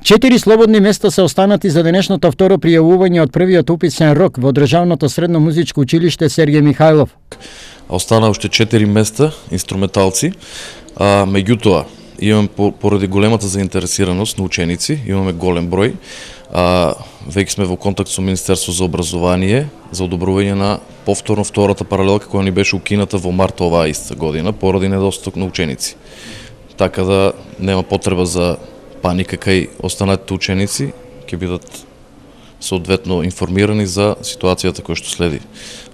4 слободни места се останати за денешното второ пријавување од првиот уписен рок во Државното средно музичко училиште Сергеј Михајлов. Остана уште 4 места инструменталци, меѓутоа имаме поради големата заинтересираност на ученици, имаме голем број. Веќе сме во контакт со Министерство за образование за одобрување на повторно втората паралелка која ни беше укината во март оваа иста година поради недостаток на ученици. Така да нема потреба за паника кај останатите ученици, ќе бидат соодветно информирани за ситуацијата која што следи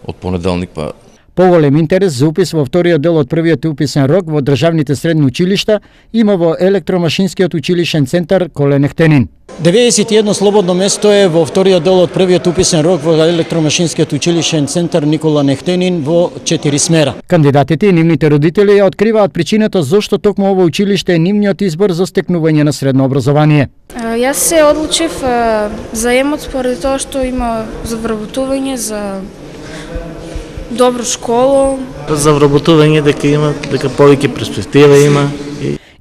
од понеделник па. Поголем интерес за упис во вториот дел од првиот уписен рок во државните средни училишта има во Електромашинскиот училишен центар Коленехтенин. 91 слободно место е во вториот дел од првиот уписен рок во Електромашинскиот училишен центар Никола Нехтенин во 4 смера. Кандидатите и нивните родители ја откриваат причината зошто токму ово училиште е нивниот избор за стекнување на средно образование. Јас се одлучив за ЕМОД поради тоа што има за вработување, за добро школо. За вработување дека повеќе перспектива има.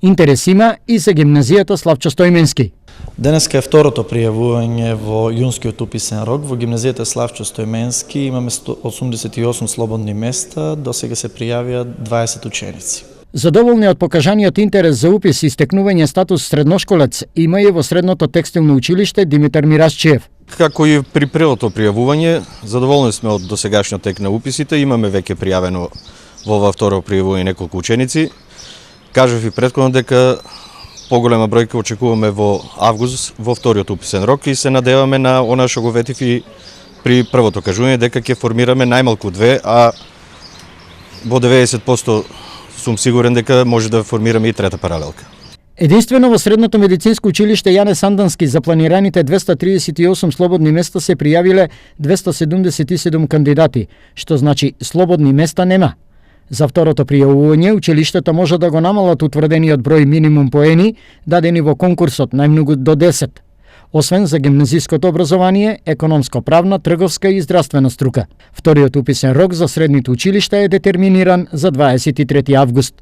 Интерес има и за гимназијата Славчо Стојменски. Денеска е второто пријавување во јунскиот уписен рок во гимназијата Славчо Стојменски. Имаме 88 слободни места, досега се пријавија 20 ученици. Задоволни од покажаниот интерес за упис и стекнување статус средношколец има и во средното текстилно училиште Димитар Мирасчиев. Како и при првото пријавување, задоволни сме од досегашниот тек на уписите. Имаме веќе пријавено во ова второ пријавување неколку ученици. Кажав и претходно дека поголема бројка очекуваме во август во вториот уписен рок и се надеваме на она што го ветив и при првото кажување дека ќе формираме најмалку 2, а во 90% сум сигурен дека може да формираме и трета паралелка. Единствено во средното медицинско училиште Јане Сандански за планираните 238 слободни места се пријавиле 277 кандидати, што значи слободни места нема. За второто пријавување училиштето може да го намалат утврдениот број минимум поени дадени во конкурсот, најмногу до 10. Освен за гимназиското образование, економско-правна, трговска и здравствена струка. Вториот уписен рок за средните училишта е детерминиран за 23 август.